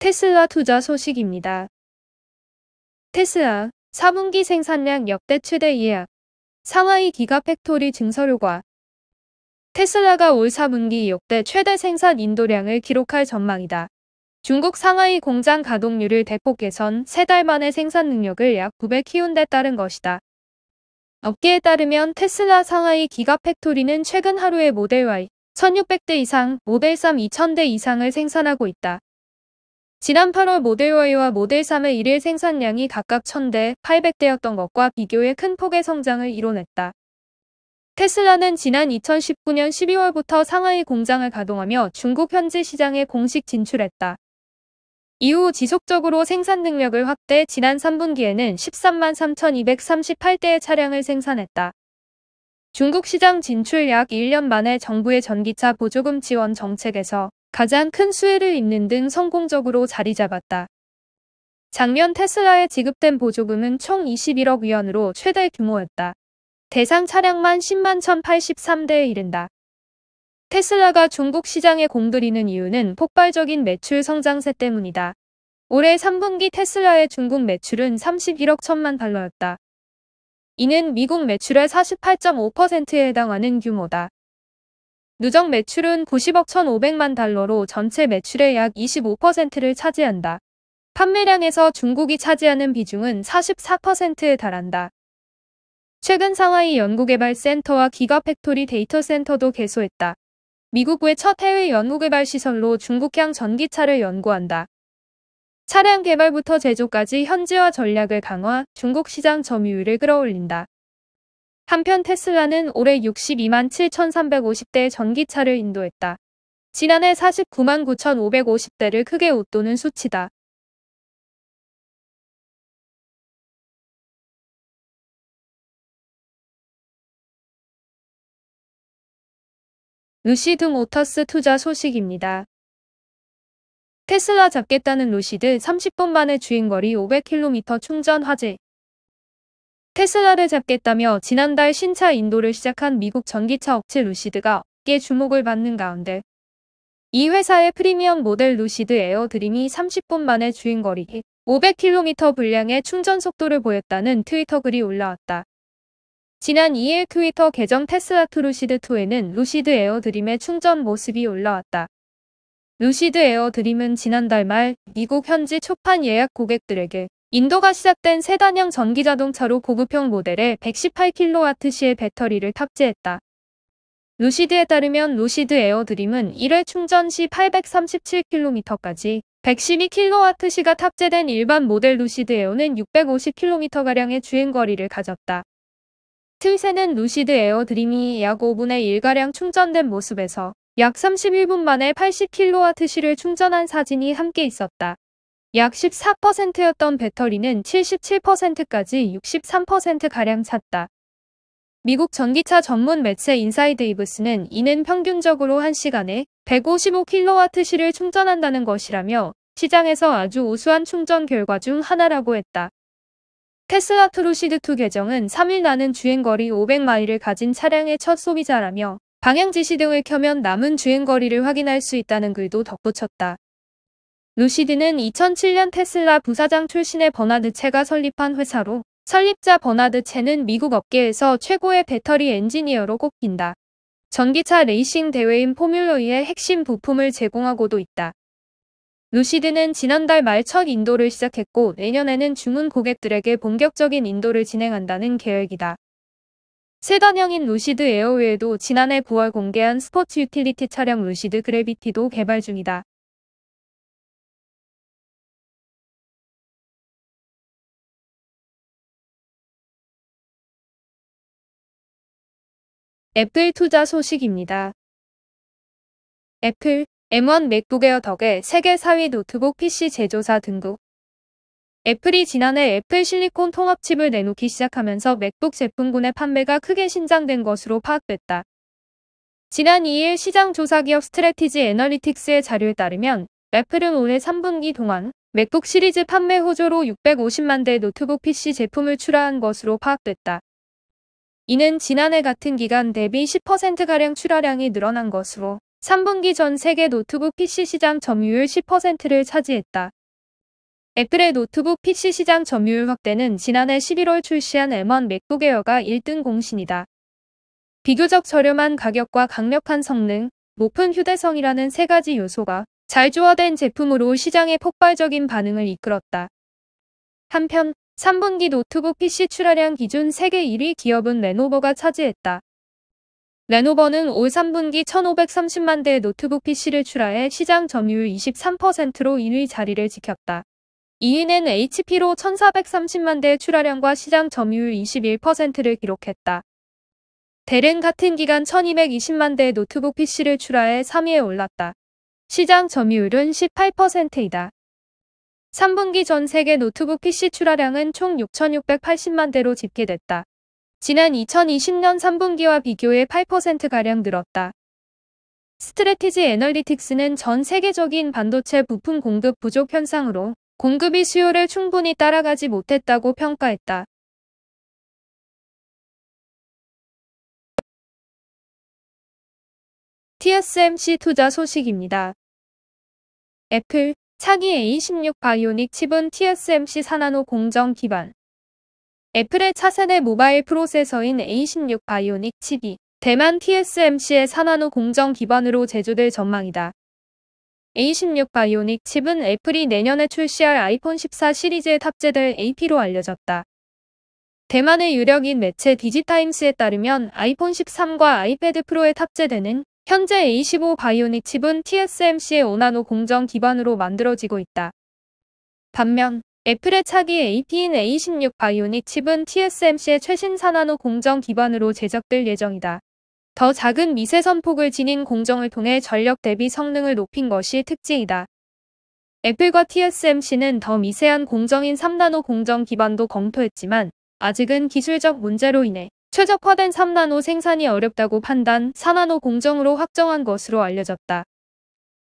테슬라 투자 소식입니다. 테슬라 4분기 생산량 역대 최대 예약. 상하이 기가팩토리 증설효과. 테슬라가 올 4분기 역대 최대 생산 인도량을 기록할 전망이다. 중국 상하이 공장 가동률을 대폭 개선, 3달 만에 생산 능력을 약 9배 키운 데 따른 것이다. 업계에 따르면 테슬라 상하이 기가팩토리는 최근 하루에 모델 Y 1600대 이상, 모델 3 2000대 이상을 생산하고 있다. 지난 8월 모델 Y와 모델 3의 일일 생산량이 각각 1000대, 800대였던 것과 비교해 큰 폭의 성장을 이뤄냈다. 테슬라는 지난 2019년 12월부터 상하이 공장을 가동하며 중국 현지 시장에 공식 진출했다. 이후 지속적으로 생산 능력을 확대, 지난 3분기에는 13만 3238대의 차량을 생산했다. 중국 시장 진출 약 1년 만에 정부의 전기차 보조금 지원 정책에서 가장 큰 수혜를 입는 등 성공적으로 자리 잡았다. 작년 테슬라에 지급된 보조금은 총 21억 위안으로 최대 규모였다. 대상 차량만 10만 1083대에 이른다. 테슬라가 중국 시장에 공들이는 이유는 폭발적인 매출 성장세 때문이다. 올해 3분기 테슬라의 중국 매출은 31억 1천만 달러였다. 이는 미국 매출의 48.5%에 해당하는 규모다. 누적 매출은 90억 1,500만 달러로 전체 매출의 약 25%를 차지한다. 판매량에서 중국이 차지하는 비중은 44%에 달한다. 최근 상하이 연구개발센터와 기가팩토리 데이터센터도 개소했다. 미국의 첫 해외 연구개발 시설로 중국향 전기차를 연구한다. 차량 개발부터 제조까지 현지화 전략을 강화, 중국 시장 점유율을 끌어올린다. 한편 테슬라는 올해 62만 7,350대의 전기차를 인도했다. 지난해 49만 9,550대를 크게 웃도는 수치다. 루시드 모터스 투자 소식입니다. 테슬라 잡겠다는 루시드 30분 만에 주행거리 500km 충전 화제. 테슬라를 잡겠다며 지난달 신차 인도를 시작한 미국 전기차 업체 루시드가 업계 주목을 받는 가운데 이 회사의 프리미엄 모델 루시드 에어 드림이 30분 만에 주행거리 500km 분량의 충전 속도를 보였다는 트위터 글이 올라왔다. 지난 2일 트위터 계정 테슬라 투 루시드 2에는 루시드 에어 드림의 충전 모습이 올라왔다. 루시드 에어 드림은 지난달 말 미국 현지 초판 예약 고객들에게 인도가 시작된 세단형 전기자동차로 고급형 모델에 118kWh의 배터리를 탑재했다. 루시드에 따르면 루시드 에어 드림은 1회 충전 시 837km까지 112kWh가 탑재된 일반 모델 루시드 에어는 650km가량의 주행거리를 가졌다. 트윗에는 루시드 에어 드림이 약 5분의 1가량 충전된 모습에서 약 31분 만에 80kWh를 충전한 사진이 함께 있었다. 약 14%였던 배터리는 77%까지 63%가량 찼다. 미국 전기차 전문 매체 인사이드 이브스는 이는 평균적으로 1시간에 155kWh를 충전한다는 것이라며 시장에서 아주 우수한 충전 결과 중 하나라고 했다. 테슬라 투 루시드 2 계정은 3일 나는 주행거리 500마일을 가진 차량의 첫 소비자라며 방향 지시 등을 켜면 남은 주행거리를 확인할 수 있다는 글도 덧붙였다. 루시드는 2007년 테슬라 부사장 출신의 버나드 체가 설립한 회사로 설립자 버나드 체는 미국 업계에서 최고의 배터리 엔지니어로 꼽힌다. 전기차 레이싱 대회인 포뮬러2의 핵심 부품을 제공하고도 있다. 루시드는 지난달 말 첫 인도를 시작했고 내년에는 주문 고객들에게 본격적인 인도를 진행한다는 계획이다. 세단형인 루시드 에어 외에도 지난해 9월 공개한 스포츠 유틸리티 차량 루시드 그래비티도 개발 중이다. 애플 투자 소식입니다. 애플 M1 맥북 에어 덕에 세계 4위 노트북 PC 제조사 등극. 애플이 지난해 애플 실리콘 통합칩을 내놓기 시작하면서 맥북 제품군의 판매가 크게 신장된 것으로 파악됐다. 지난 2일 시장조사기업 스트래티지 애널리틱스의 자료에 따르면 애플은 올해 3분기 동안 맥북 시리즈 판매 호조로 650만 대 노트북 PC 제품을 출하한 것으로 파악됐다. 이는 지난해 같은 기간 대비 10%가량 출하량이 늘어난 것으로 3분기 전 세계 노트북 PC 시장 점유율 10%를 차지했다. 애플의 노트북 PC 시장 점유율 확대는 지난해 11월 출시한 M1 맥북 에어가 1등 공신이다. 비교적 저렴한 가격과 강력한 성능, 높은 휴대성이라는 세 가지 요소가 잘 조화된 제품으로 시장에 폭발적인 반응을 이끌었다. 한편 3분기 노트북 PC 출하량 기준 세계 1위 기업은 레노버가 차지했다. 레노버는 올 3분기 1,530만 대의 노트북 PC를 출하해 시장 점유율 23%로 1위 자리를 지켰다. 2위는 HP로 1,430만 대의 출하량과 시장 점유율 21%를 기록했다. 델은 같은 기간 1,220만 대의 노트북 PC를 출하해 3위에 올랐다. 시장 점유율은 18%이다. 3분기 전 세계 노트북 PC 출하량은 총 6,680만 대로 집계됐다. 지난 2020년 3분기와 비교해 8%가량 늘었다. 스트래티지 애널리틱스는 전 세계적인 반도체 부품 공급 부족 현상으로 공급이 수요를 충분히 따라가지 못했다고 평가했다. TSMC 투자 소식입니다. 애플, 차기 A16 바이오닉 칩은 TSMC 4나노 공정 기반. 애플의 차세대 모바일 프로세서인 A16 바이오닉 칩이 대만 TSMC의 4나노 공정 기반으로 제조될 전망이다. A16 바이오닉 칩은 애플이 내년에 출시할 아이폰 14 시리즈에 탑재될 AP로 알려졌다. 대만의 유력인 매체 디지타임스에 따르면 아이폰 13과 아이패드 프로에 탑재되는 현재 A15 바이오닉 칩은 TSMC의 5나노 공정 기반으로 만들어지고 있다. 반면 애플의 차기 AP인 A16 바이오닉 칩은 TSMC의 최신 4나노 공정 기반으로 제작될 예정이다. 더 작은 미세선 폭을 지닌 공정을 통해 전력 대비 성능을 높인 것이 특징이다. 애플과 TSMC는 더 미세한 공정인 3나노 공정 기반도 검토했지만 아직은 기술적 문제로 인해 최적화된 3나노 생산이 어렵다고 판단, 4나노 공정으로 확정한 것으로 알려졌다.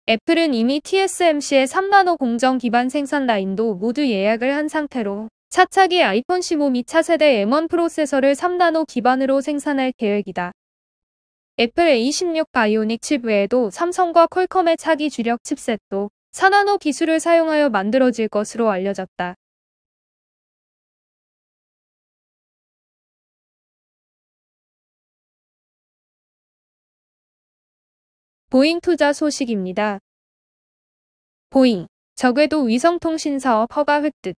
애플은 이미 TSMC의 3나노 공정 기반 생산 라인도 모두 예약을 한 상태로 차차기 아이폰 15 및 차세대 M1 프로세서를 3나노 기반으로 생산할 계획이다. 애플 A16 바이오닉 칩 외에도 삼성과 퀄컴의 차기 주력 칩셋도 4나노 기술을 사용하여 만들어질 것으로 알려졌다. 보잉 투자 소식입니다. 보잉, 저궤도 위성통신 사업 허가 획득.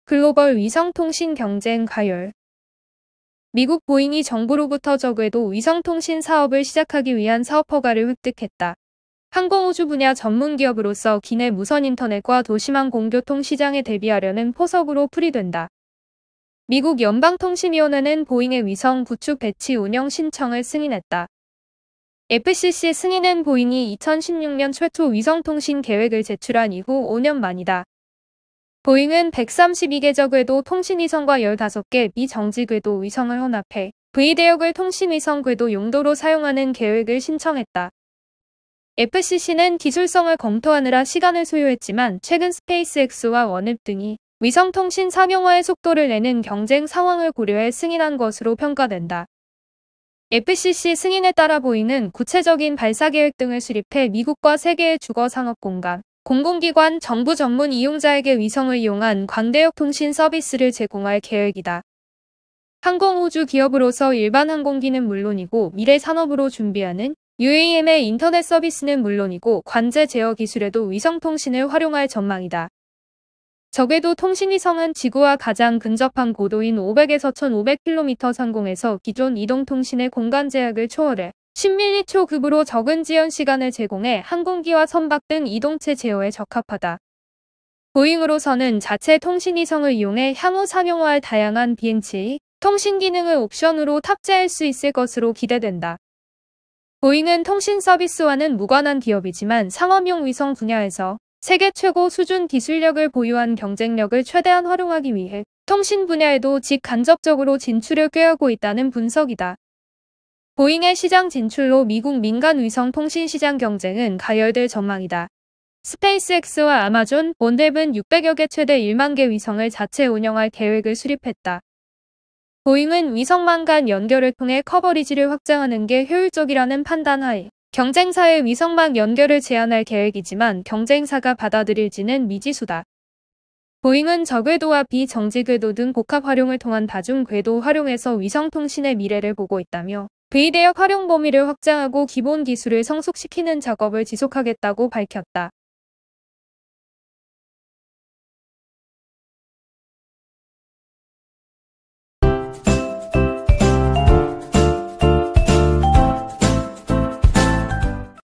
글로벌 위성통신 경쟁 가열. 미국 보잉이 정부로부터 저궤도 위성통신 사업을 시작하기 위한 사업 허가를 획득했다. 항공우주 분야 전문 기업으로서 기내 무선 인터넷과 도시망 공교통 시장에 대비하려는 포석으로 풀이된다. 미국 연방통신위원회는 보잉의 위성 구축 배치 운영 신청을 승인했다. FCC 승인은 보잉이 2016년 최초 위성통신 계획을 제출한 이후 5년 만이다. 보잉은 132개 저궤도 통신위성과 15개 미정지 궤도 위성을 혼합해 V대역을 통신위성 궤도 용도로 사용하는 계획을 신청했다. FCC는 기술성을 검토하느라 시간을 소요했지만 최근 스페이스X와 원입 등이 위성통신 상용화의 속도를 내는 경쟁 상황을 고려해 승인한 것으로 평가된다. FCC 승인에 따라 보잉은 구체적인 발사 계획 등을 수립해 미국과 세계의 주거 산업 공간, 공공기관, 정부 전문 이용자에게 위성을 이용한 광대역 통신 서비스를 제공할 계획이다. 항공우주 기업으로서 일반 항공기는 물론이고 미래 산업으로 준비하는 UAM의 인터넷 서비스는 물론이고 관제 제어 기술에도 위성통신을 활용할 전망이다. 저궤도 통신위성은 지구와 가장 근접한 고도인 500에서 1500km 상공에서 기존 이동통신의 공간 제약을 초월해 10m초 급으로 적은 지연 시간을 제공해 항공기와 선박 등 이동체 제어에 적합하다. 보잉으로서는 자체 통신위성을 이용해 향후 상용화할 다양한 비행체의 통신 기능을 옵션으로 탑재할 수 있을 것으로 기대된다. 보잉은 통신 서비스와는 무관한 기업이지만 상업용 위성 분야에서 세계 최고 수준 기술력을 보유한 경쟁력을 최대한 활용하기 위해 통신 분야에도 직간접적으로 진출을 꾀하고 있다는 분석이다. 보잉의 시장 진출로 미국 민간 위성 통신 시장 경쟁은 가열될 전망이다. 스페이스X와 아마존, 온랩은 600여 개 최대 1만 개 위성을 자체 운영할 계획을 수립했다. 보잉은 위성망 간 연결을 통해 커버리지를 확장하는 게 효율적이라는 판단하에 경쟁사의 위성망 연결을 제한할 계획이지만 경쟁사가 받아들일지는 미지수다. 보잉은 저궤도와 비정지궤도 등 복합 활용을 통한 다중 궤도 활용에서 위성통신의 미래를 보고 있다며 V 대역 활용 범위를 확장하고 기본 기술을 성숙시키는 작업을 지속하겠다고 밝혔다.